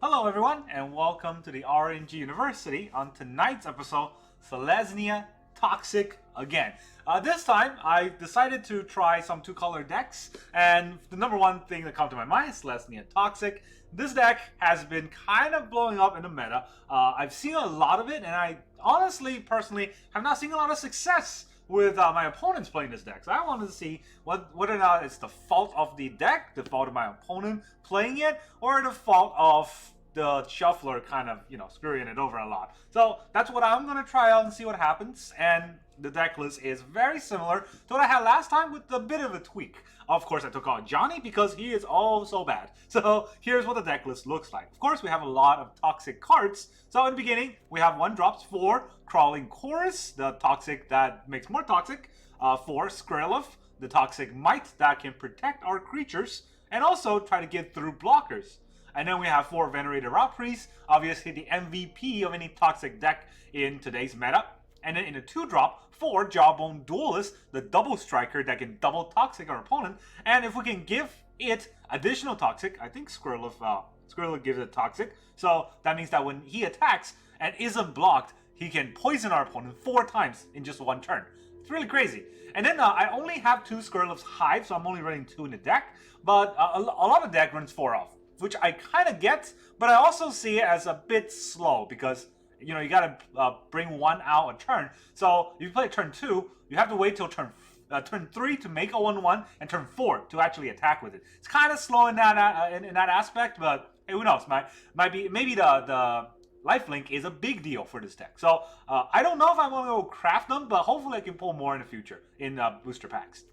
Hello everyone, and welcome to the RNG University. On tonight's episode, Selesnya Toxic again. This time, I decided to try some two-color decks, and the number one thing that comes to my mind is Selesnya Toxic. This deck has been kind of blowing up in the meta. I've seen a lot of it, and I honestly, personally, have not seen a lot of success with my opponents playing this deck. So I wanted to see whether or not it's the fault of the deck, the fault of my opponent playing it, or the fault of the shuffler kind of, screwing it over a lot. So that's what I'm going to try out and see what happens. And the deck list is very similar to what I had last time with a bit of a tweak. Of course, I took out Johnny because he is oh so bad. So here's what the deck list looks like. Of course, we have a lot of toxic cards. So in the beginning, we have 1 drops for Crawling Chorus, the toxic that makes more toxic. 4 Skrillov, the toxic might that can protect our creatures and also try to get through blockers. And then we have 4 Venerated Rock Priest, obviously the MVP of any toxic deck in today's meta. And then in a 2-drop, 4 Jawbone Duelist, the double striker that can double toxic our opponent. And if we can give it additional toxic, I think Skrillov gives it toxic. So that means that when he attacks and isn't blocked, he can poison our opponent 4 times in just 1 turn. It's really crazy. And then I only have 2 Skrilov's Hive, so I'm only running 2 in the deck. But a lot of the deck runs 4 off, which I kind of get, but I also see it as a bit slow because, you gotta bring 1 out a turn. So if you play turn 2, you have to wait till turn 3 to make a 1/1 and turn 4 to actually attack with it. It's kind of slow in that in that aspect, but hey, who knows? Maybe the lifelink is a big deal for this deck. So I don't know if I'm going to go craft them, but hopefully I can pull more in the future in booster packs.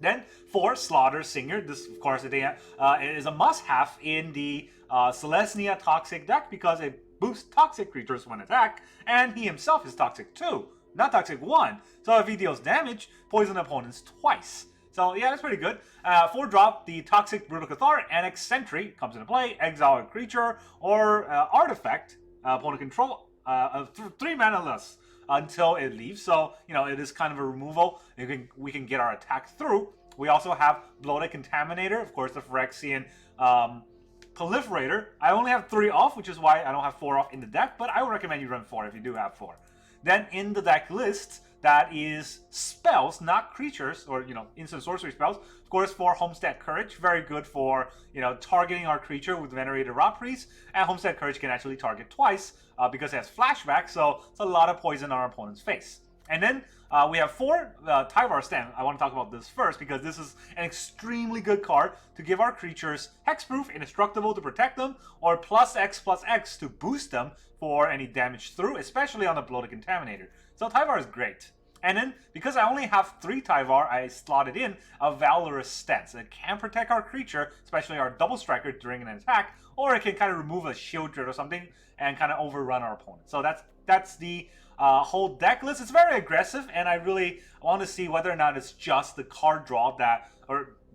Then 4 Slaughter Singer. This, of course, it is a must-have in the Selesnya Toxic deck because it boosts toxic creatures when attack, and he himself is toxic 2, not toxic 1. So if he deals damage, poison opponents twice. So yeah, that's pretty good. 4-drop, the Toxic Brutal Cathar and Eccentric comes into play. Exile a creature or artifact opponent control of 3 mana less until it leaves. So, it is kind of a removal. We can get our attack through. We also have Bloated Contaminator, of course, the Phyrexian Proliferator. I only have 3 off, which is why I don't have 4 off in the deck, but I would recommend you run 4 if you do have 4. Then in the deck list, that is spells, not creatures, or, instant sorcery spells. Of course, for Homestead Courage, very good for, targeting our creature with Venerated Rock Priest. And Homestead Courage can actually target twice because it has flashback, so it's a lot of poison on our opponent's face. And then we have 4 Tyvar Stem. I want to talk about this first because this is an extremely good card to give our creatures hexproof, indestructible to protect them, or +X to boost them for any damage through, especially on the Bloated Contaminator. So Tyvar is great. And then, because I only have 3 Tyvar, I slotted in a Valorous Stance. It can protect our creature, especially our double striker during an attack, or it can kind of remove a shield drill or something and kind of overrun our opponent. So that's the whole deck list. It's very aggressive, and I really want to see whether or not it's just the card draw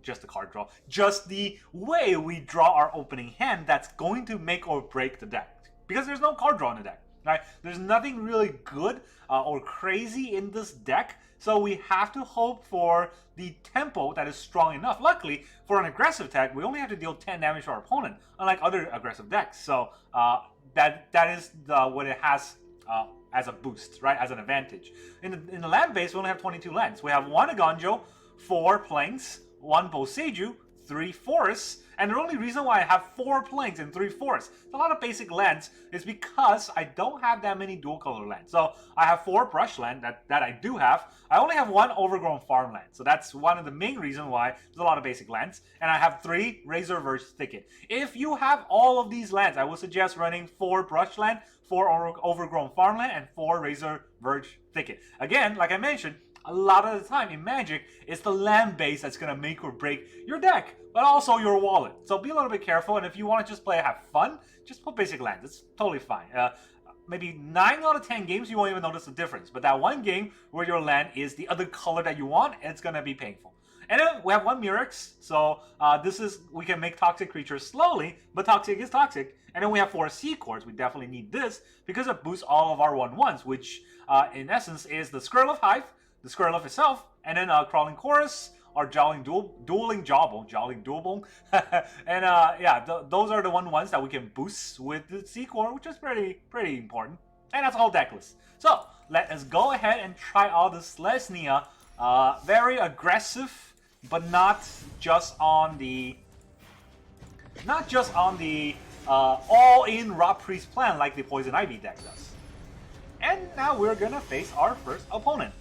just the way we draw our opening hand that's going to make or break the deck. Because there's no card draw in the deck. Right? There's nothing really good or crazy in this deck, so we have to hope for the tempo that is strong enough. Luckily, for an aggressive deck, we only have to deal 10 damage to our opponent, unlike other aggressive decks. So that is what it has as a boost, right? As an advantage. In the land base, we only have 22 lands. We have 1 Agonjo, 4 Plains, 1 Boseiju, 3 forests, and the only reason why I have 4 plains and 3 forests, a lot of basic lands, is because I don't have that many dual color lands. So I have 4 Brushland that I do have. I only have 1 Overgrown Farmland, so that's one of the main reasons why there's a lot of basic lands. And I have 3 Razorverge Thicket. If you have all of these lands, I would suggest running 4 Brushland, 4 Overgrown Farmland, and 4 Razorverge Thicket. Again, like I mentioned, a lot of the time in Magic, it's the land base that's going to make or break your deck, but also your wallet. So be a little bit careful, and if you want to just play and have fun, just put basic lands. It's totally fine. Maybe 9 out of 10 games, you won't even notice the difference. But that one game where your land is the other color that you want, it's going to be painful. And then we have 1 Murex, so we can make toxic creatures slowly, but toxic is toxic. And then we have 4 Sea Cores. We definitely need this because it boosts all of our 1/1s, which in essence is the Skrillov Hive, the Skrillov itself, and then Crawling Chorus, our dueling jawbone, and yeah, those are the ones that we can boost with the C-Core, which is pretty important. And that's all Decklist. So let us go ahead and try out the Selesnya. Very aggressive, but not just on the all-in Rot Priest plan like the Poison Ivy deck does. And now we're gonna face our first opponent.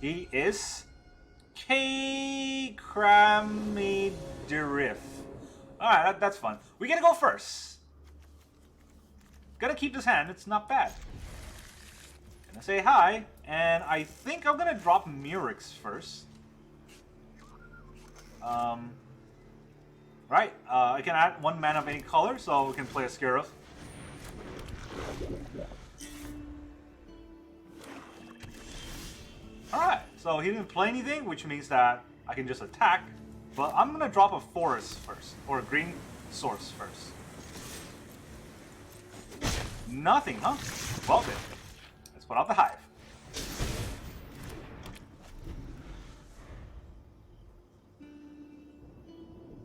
He is K-Kramidirif. Alright, that's fun. We gotta go first. Gotta keep this hand, it's not bad. Gonna say hi, and I think I'm gonna drop Murex first. Right, I can add 1 mana of any color, so we can play a Scarab. Alright, so he didn't play anything, which means that I can just attack. But I'm gonna drop a forest first, or a green source first. Nothing, huh? Well then, let's put out the hive.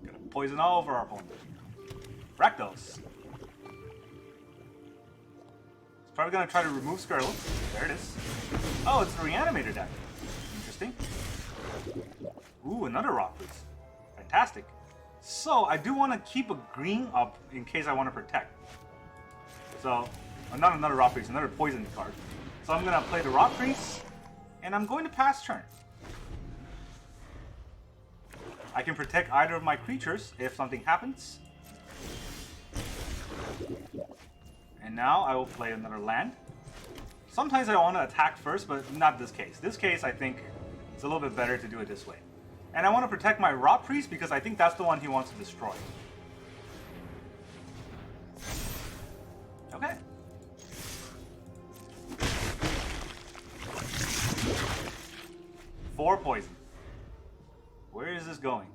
Gonna poison all over our opponent. Rakdos. It's probably gonna try to remove Skirtle. There it is. Oh, it's the Reanimator deck. Interesting. Ooh, another Rot Priest. Fantastic. So, I do want to keep a green up in case I want to protect. So, not another Rot Priest, another poison card. So I'm going to play the Rot Priest, and I'm going to pass turn. I can protect either of my creatures if something happens. And now I will play another land. Sometimes I want to attack first, but not this case. This case, I think it's a little bit better to do it this way. And I want to protect my Rot Priest because I think that's the one he wants to destroy. Okay. Four poison. Where is this going?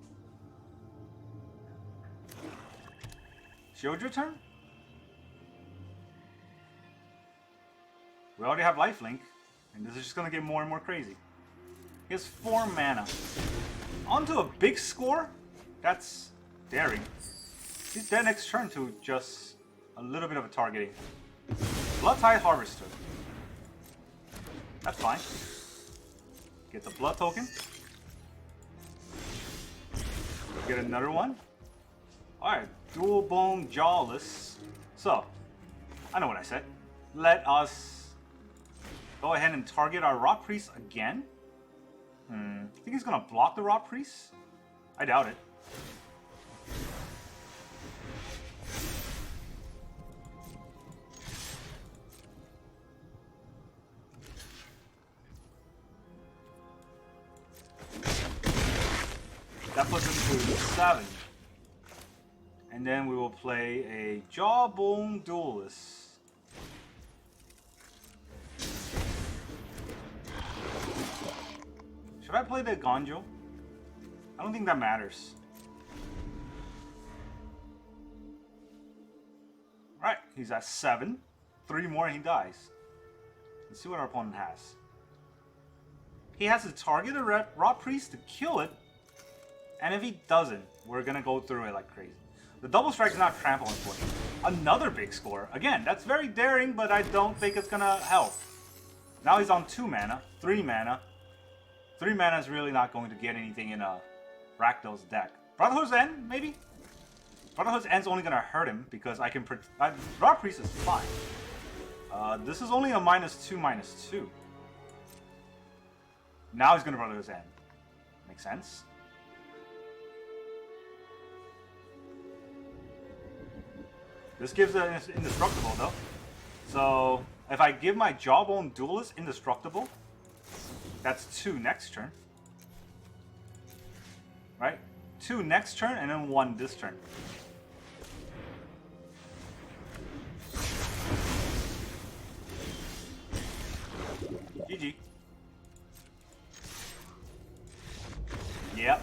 Shield your turn? We already have lifelink, and this is just going to get more and more crazy. He has 4 mana. Onto a big score? That's daring. He's dead next turn to just a little bit of a targeting. Bloodtide Harvester. That's fine. Get the blood token. Get another one. Alright, Dual Bone Jawless. So, I know what I said. Let us go ahead and target our Rot Priest again. I think he's gonna block the Rot Priest. I doubt it. That puts him to 7. And then we will play a Jawbone Duelist. Should I play the Gonjo? I don't think that matters. Right, he's at 7. 3 more and he dies. Let's see what our opponent has. He has to target a Rot Priest to kill it. And if he doesn't, we're gonna go through it like crazy. The double strike is not trample, unfortunately. Another big score. Again, that's very daring, but I don't think it's gonna help. Now he's on 2 mana, 3 mana. 3 mana is really not going to get anything in a Rakdos deck. Brotherhood's End, maybe? Brotherhood's End's only gonna hurt him because I can Rot Priest is fine. This is only a -2/-2. Now he's gonna Brotherhood's End. Makes sense. This gives it indestructible though. So if I give my Jawbone Duelist indestructible, that's 2 next turn. Right? 2 next turn and then 1 this turn. GG. Yep.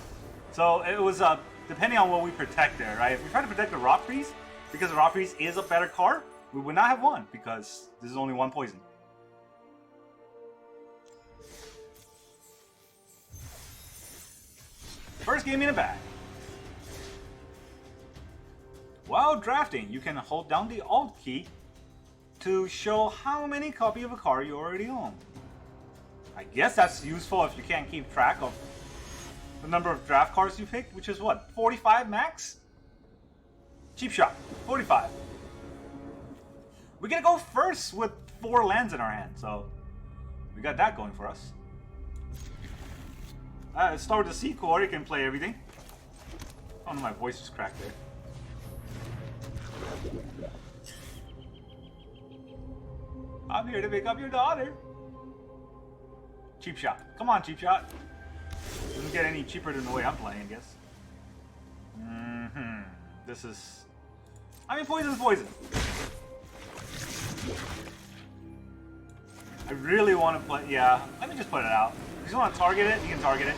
So it was depending on what we protect there, right? If we try to protect the Rot Priest, because the Rot Priest is a better card, we would not have won because this is only 1 poison. First game in the bag. While drafting, you can hold down the Alt key to show how many copies of a card you already own. I guess that's useful if you can't keep track of the number of draft cards you picked, which is what, 45 max? Cheap shot, 45. We're gonna go first with 4 lands in our hand, so we got that going for us. Let's start with the Sea Core, you can play everything. Oh no, my voice just cracked there. I'm here to pick up your daughter. Cheap shot. Come on, cheap shot. Doesn't get any cheaper than the way I'm playing, I guess. This is... I mean, poison's poison. I really want to play... Yeah, let me just put it out. If you want to target it, you can target it.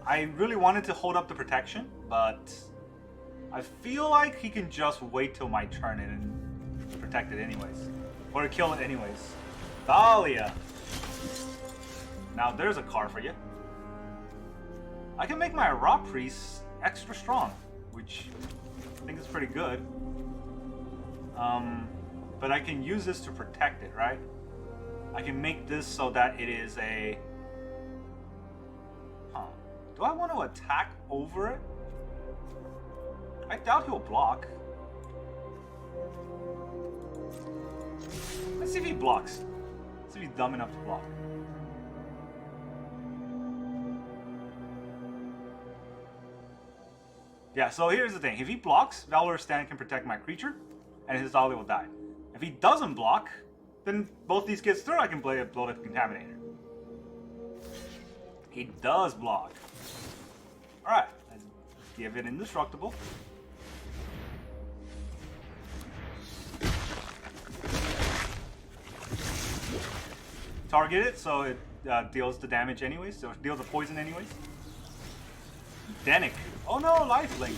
I really wanted to hold up the protection, but... I feel like he can just wait till my turn and protect it anyways. Or kill it anyways. Thalia! Now there's a card for you. I can make my Raw Priest extra strong, which I think is pretty good. But I can use this to protect it, right? I can make this so that it is a... Huh. Do I want to attack over it? I doubt he'll block. Let's see if he blocks. Let's see if he's dumb enough to block. Yeah, so here's the thing. If he blocks, Valor's Stand can protect my creature, and his Dahlia will die. If he doesn't block, then both these kids through, I can play a Bloated Contaminator. He does block. Alright, let's give it indestructible. Target it so it deals the damage anyways, so it deals the poison anyways. Denic. Oh no, lifelink.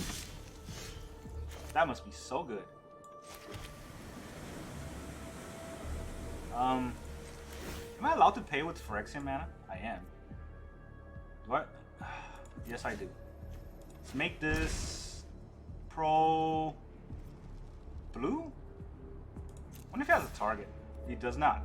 That must be so good. Am I allowed to pay with Phyrexia mana? I am. Do I? Yes, I do. Let's make this pro blue. I wonder if he has a target. He does not.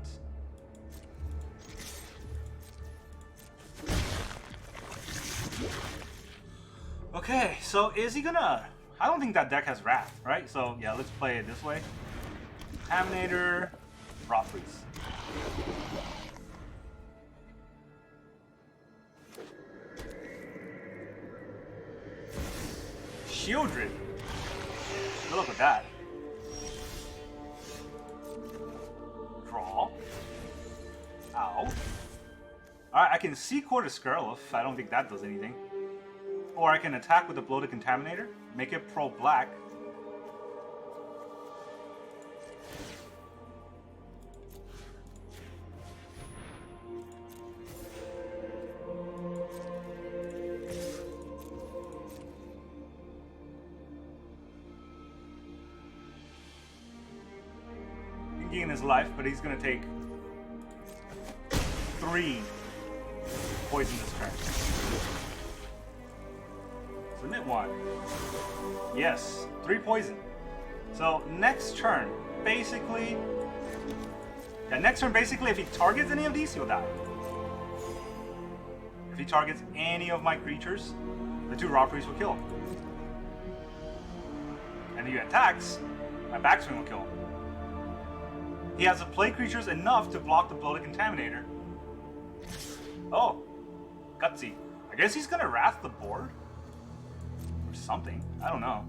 Okay, so is he gonna... I don't think that deck has Wrath, right? So yeah, let's play it this way. Contaminator, Raw Freeze. Shieldred. Good luck with that. Draw. Ow. Alright, I can Seacore to Skirloff. I don't think that does anything. Or I can attack with the Bloated Contaminator, make it pro-black. He can gain his life, but he's gonna take 3 poison this turn. Submit 1. Yes, 3 poison. So next turn, basically... Yeah, next turn, basically, if he targets any of these, he'll die. If he targets any of my creatures, the 2 Raw Priests will kill him. And if he attacks, my backswing will kill him. He has to play creatures enough to block the Bloated Contaminator. Oh, gutsy. I guess he's gonna Wrath the board? Something. I don't know.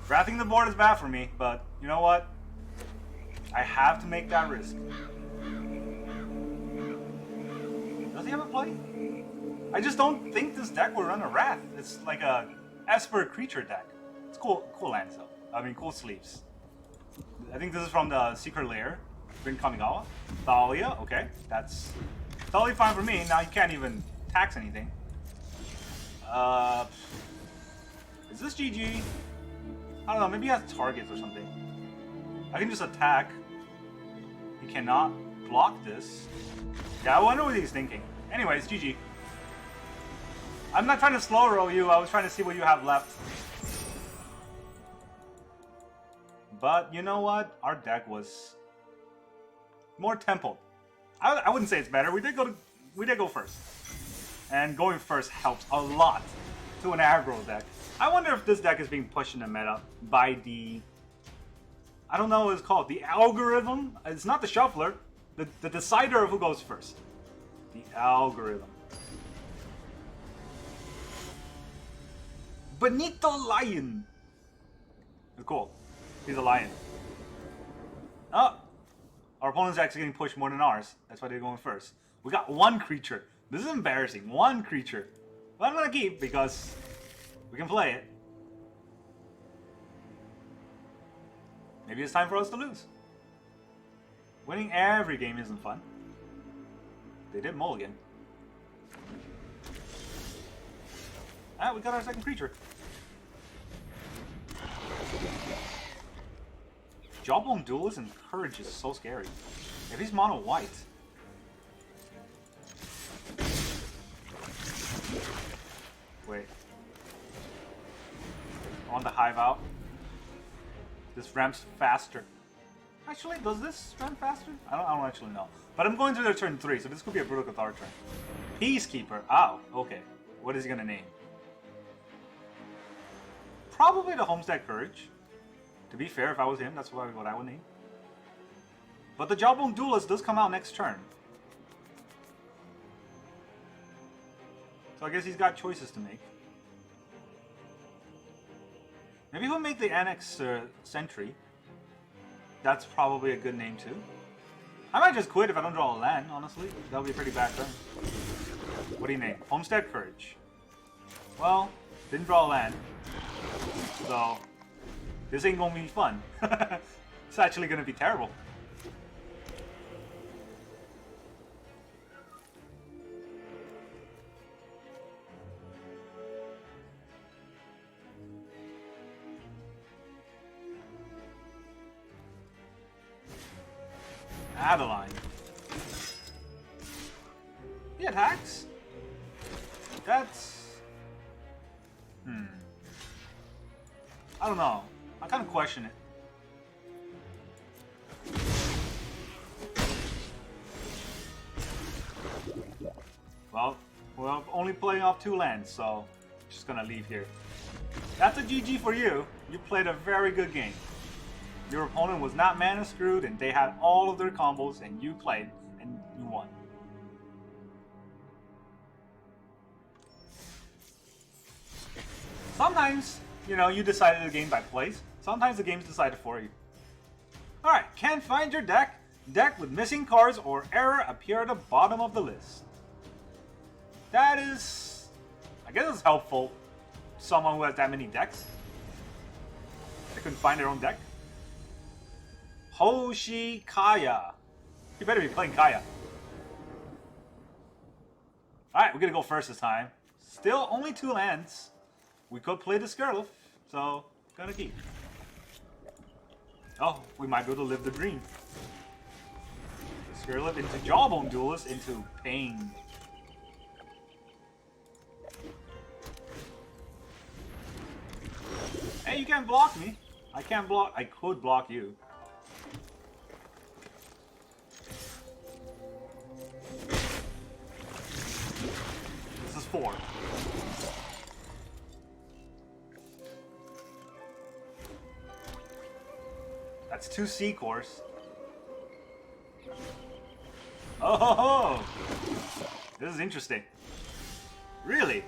Wrathing the board is bad for me, but you know what? I have to make that risk. Does he have a play? I just don't think this deck will run a Wrath. It's like a Esper creature deck. It's cool lands though. I mean, cool sleeves. I think this is from the Secret Lair. Rin Kamigawa. Thalia, okay. That's totally fine for me. Now you can't even tax anything. Is this GG? I don't know, maybe he has targets or something. I can just attack. He cannot block this. Yeah, I wonder what he's thinking. Anyways, GG. I'm not trying to slow roll you, I was trying to see what you have left. But you know what? Our deck was more templed. I wouldn't say it's better. We did go first. And going first helps a lot to an aggro deck. I wonder if this deck is being pushed in the meta by the... I don't know what it's called. The algorithm? It's not the shuffler. The decider of who goes first. The algorithm. Benito Lion. Cool. He's a lion. Oh! Our opponent's actually getting pushed more than ours. That's why they're going first. We got one creature. This is embarrassing. One creature. But I'm gonna keep because we can play it. Maybe it's time for us to lose. Winning every game isn't fun. They did mulligan. Ah, we got our second creature. Jawbone Duelist and Courage is so scary. If he's mono white. Wait. I want the Hive out. This ramps faster. Actually, does this ramp faster? I don't actually know. But I'm going to their turn 3, so this could be a Brutal Cathar turn. Peacekeeper. Oh, okay. What is he gonna name? Probably the Homestead Courage. To be fair, if I was him, that's what I would name. But the Jawbone Duelist does come out next turn. So I guess he's got choices to make. Maybe he'll make the Annex Sentry. That's probably a good name too. I might just quit if I don't draw a land, honestly. That would be a pretty bad turn. What do you name? Homestead Courage. Well, didn't draw a land. So, this ain't gonna be fun. It's actually gonna be terrible. Adeline. He attacks? That's... I don't know. I kind of question it. Well, we're only playing off 2 lands, so just gonna leave here. That's a GG for you. You played a very good game. Your opponent was not mana screwed, and they had all of their combos, and you played, and you won. Sometimes, you know, you decided the game by plays. Sometimes the game's decided for you. Alright, can't find your deck? Deck with missing cards or error appear at the bottom of the list. That is... I guess it's helpful to someone who has that many decks. They couldn't find their own deck. Hoshi Kaya. You better be playing Kaya. Alright, we're gonna go first this time. Still only 2 lands. We could play the Skirliff, so gonna keep. Oh, we might be able to live the dream. The Skirliff into Jawbone Duelist into pain. Hey, you can't block me. I can't block. I could block you. This is 4. That's 2 Seacores. Oh ho ho! This is interesting. Really?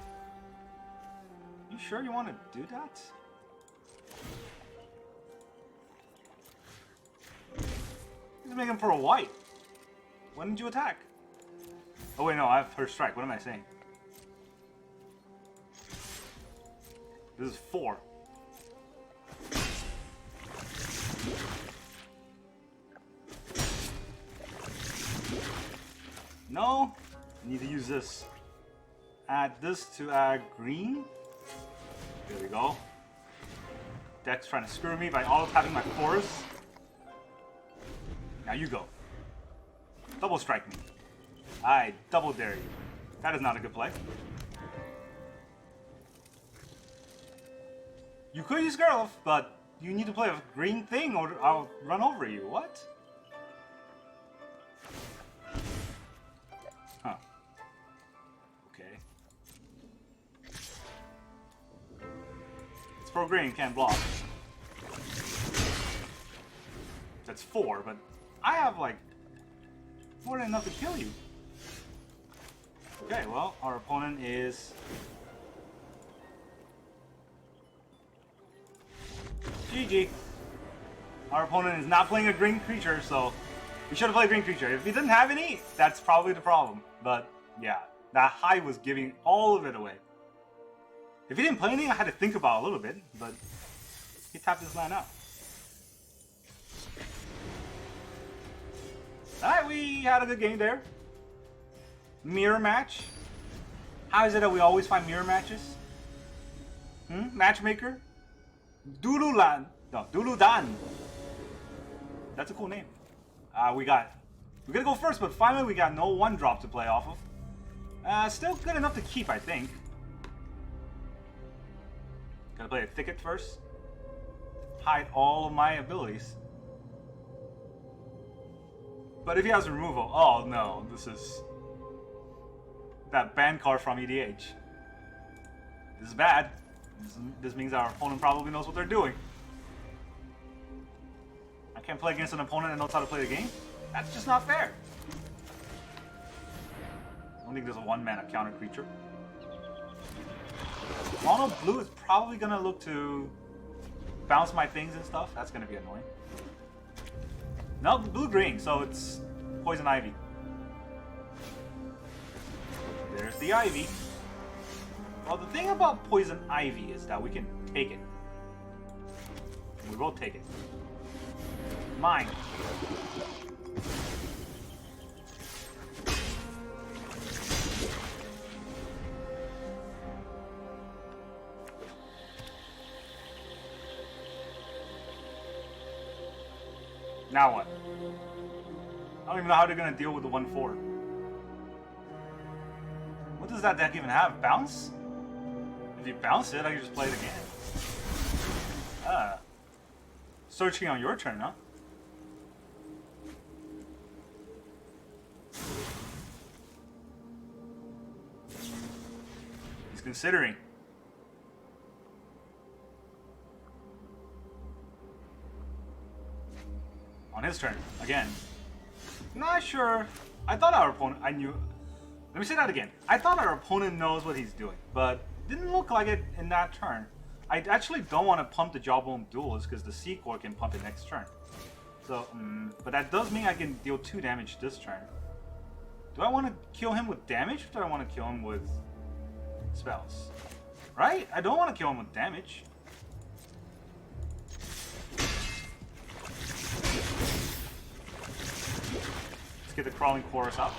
You sure you want to do that? He's making for a white. When did you attack? Oh wait, no, I have first strike. What am I saying? This is 4. No, I need to use this. Add this to add green. There we go. Deck's trying to screw me by auto tapping my forests. Now you go. Double strike me. I double dare you. That is not a good play. You could use Gerloff, but you need to play a green thing or I'll run over you. What? Huh. Okay. It's pro green, can't block. That's 4, but I have like more than enough to kill you. Okay, well, our opponent is GG. Our opponent is not playing a green creature, so we should have played green creature. If he didn't have any, that's probably the problem. But yeah, that high was giving all of it away. If he didn't play anything, I had to think about it a little bit, but he tapped his land out. Alright, we had a good game there. Mirror match. How is it that we always find mirror matches? Matchmaker? Dululan. No, Duludan. That's a cool name. We're gonna go first, but finally we got no 1-drop to play off of. Still good enough to keep, I think. Gotta play a Thicket first. Hide all of my abilities. But if he has removal, oh no, this is that ban card from EDH. This is bad. This means our opponent probably knows what they're doing. I can't play against an opponent that knows how to play the game? That's just not fair. I don't think there's a 1-mana counter creature. Mono blue is probably gonna look to bounce my things and stuff. That's gonna be annoying. No, blue green, so it's Poison Ivy. There's the Ivy. Well, the thing about Poison Ivy is that we can take it. We will take it. Mine. Now what? I don't even know how they're gonna deal with the 1/4. What does that deck even have? Bounce? If you bounce it, I can just play it again. Searching on your turn, huh? He's considering. On his turn, again. Not sure. I thought our opponent, Let me say that again. I thought our opponent knows what he's doing, but didn't look like it in that turn. I actually don't want to pump the Jawbone Duelist because the Seacore can pump it next turn. So, but that does mean I can deal 2 damage this turn. Do I want to kill him with damage or do I want to kill him with spells? Right? I don't want to kill him with damage. Let's get the Crawling Chorus up.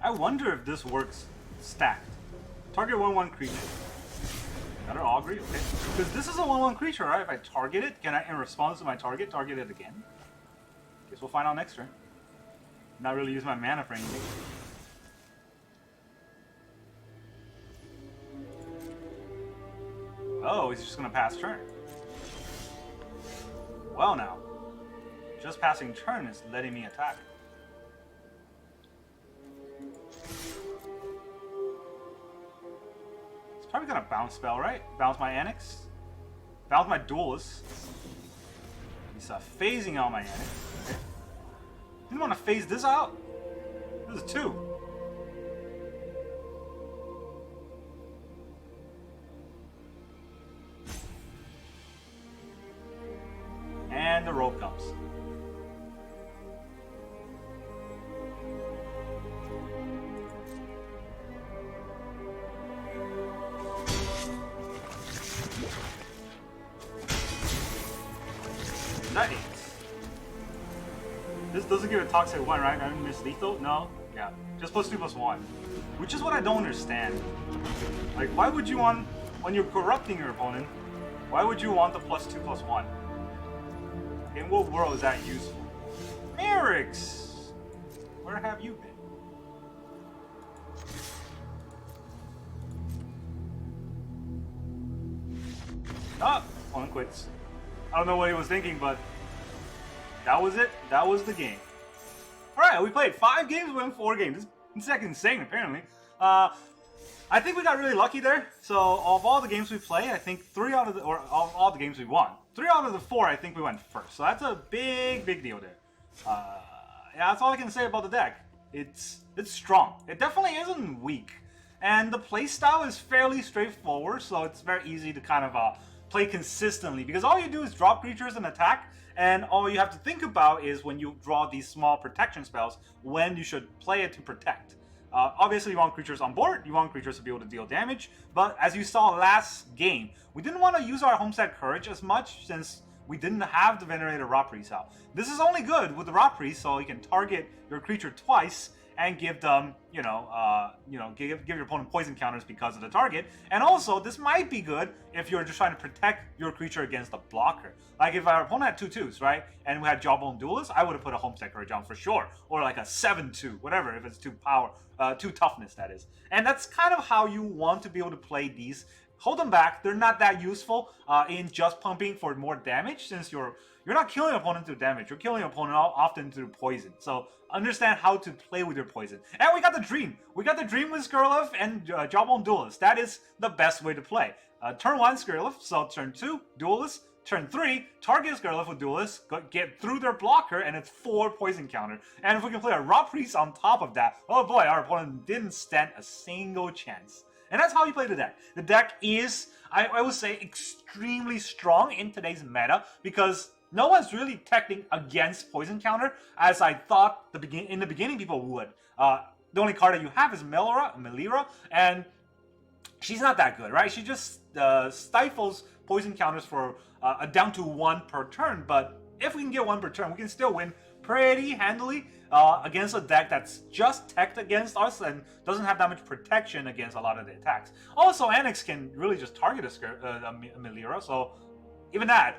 I wonder if this works stacked. Target 1/1 creature. Got an Augury, okay. Because this is a 1/1 creature, right? If I target it, can I, in response to my target it again? Guess we'll find out next turn. Not really use my mana for anything. Oh, he's just gonna pass turn. Well now. Just passing turn is letting me attack. Probably gonna bounce spell, right? Bounce my Annex. Bounce my Duelist. He's phasing out my Annex. Okay. Didn't want to phase this out. This is 2. And the rope comes. Nice. This doesn't give a toxic 1, right? I didn't miss lethal? No? Yeah. Just +2/+1. Which is what I don't understand. Like, why would you want, when you're corrupting your opponent, why would you want the +2/+1? In what world is that useful? Merix! Where have you been? Ah, opponent quits. I don't know what he was thinking, but that was it. That was the game. Alright, we played 5 games, we won 4 games. This is insane, apparently. I think we got really lucky there. So, of all the games we played, I think 3 out of the, or of all the games we won, 3 out of the 4, I think we went first. So that's a big deal there. Yeah, that's all I can say about the deck. It's strong. It definitely isn't weak. And the playstyle is fairly straightforward, so it's very easy to kind of play consistently. Because all you do is drop creatures and attack, and all you have to think about is when you draw these small protection spells, when you should play it to protect. Obviously, you want creatures on board, you want creatures to be able to deal damage, but as you saw last game, we didn't want to use our Homestead Courage as much since we didn't have the Venerated Rot Priest out. This is only good with the Rot Priest, so you can target your creature twice and give them, give your opponent poison counters because of the target. And also, this might be good if you're just trying to protect your creature against a blocker. Like if our opponent had 2/2s, right, and we had Jawbone Duelist, I would have put a Homestead Courage on for sure, or like a 7/2, whatever, if it's 2 toughness, that is. And that's kind of how you want to be able to play these. Hold them back. They're not that useful in just pumping for more damage, since you're not killing your opponent through damage. You're killing your opponent often through poison. So understand how to play with your poison. And we got the Dream. We got the Dream with Skirliff and Jawbone Duelist. That is the best way to play. Turn 1, Skirliff. So turn 2, Duelist. Turn 3, target Skirliff with Duelist, get through their blocker, and it's 4 poison counter. And if we can play a Rot Priest on top of that, oh boy, our opponent didn't stand a single chance. And that's how you play the deck. The deck is, I would say, extremely strong in today's meta because no one's really teching against poison counter as I thought in the beginning people would. The only card that you have is Melira, and she's not that good, right? She just stifles poison counters for down to 1 per turn, but if we can get 1 per turn, we can still win pretty handily against a deck that's just teched against us and doesn't have that much protection against a lot of the attacks. Also, Annex can really just target a Melira, so even that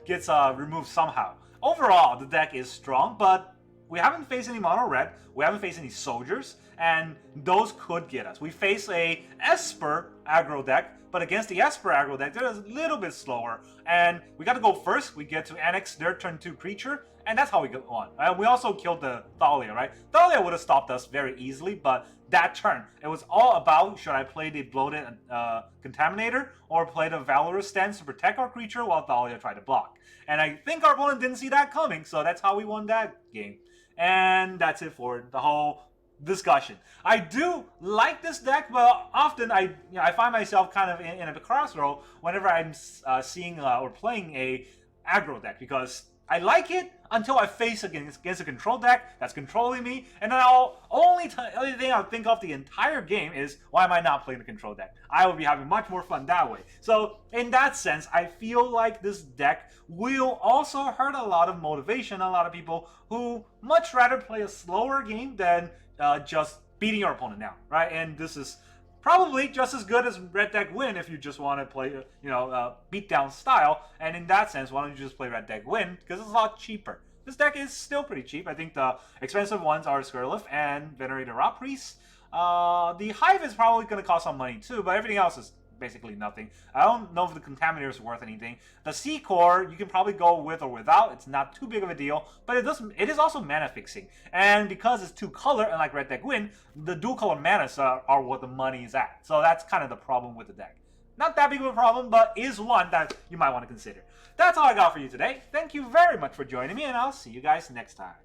gets removed somehow. Overall, the deck is strong, but we haven't faced any mono red, we haven't faced any soldiers, and those could get us. We face a Esper aggro deck, but against the Esper aggro deck, they're a little bit slower, and we got to go first. We get to annex their turn 2 creature, and that's how we go on. We also killed the Thalia, right? Thalia would have stopped us very easily, but that turn, it was all about, should I play the Bloated Contaminator or play the Valorous Stance to protect our creature while Thalia tried to block? And I think our opponent didn't see that coming, so that's how we won that game. And that's it for the whole discussion. I do like this deck, but often I find myself kind of in a crossroad whenever I'm seeing or playing a aggro deck, because I like it until I face against a control deck that's controlling me, and then only thing I'll think of the entire game is, why am I not playing the control deck? I will be having much more fun that way. So in that sense, I feel like this deck will also hurt a lot of motivation, a lot of people who much rather play a slower game than just beating your opponent down, right? And this is probably just as good as Red Deck Win if you just want to play, beat down style. And in that sense, why don't you just play Red Deck Win? Because it's a lot cheaper. This deck is still pretty cheap. I think the expensive ones are Skirliff and Venerated Rot Priest. The Hive is probably going to cost some money too, but everything else is basically nothing. I don't know if the Contaminator is worth anything. The Sea Core, you can probably go with or without. It's not too big of a deal, but it is also mana fixing. And because it's 2 color, unlike Red Deck Win, the dual color manas are what the money is at. So that's kind of the problem with the deck. Not that big of a problem, but is one that you might want to consider. That's all I got for you today. Thank you very much for joining me, and I'll see you guys next time.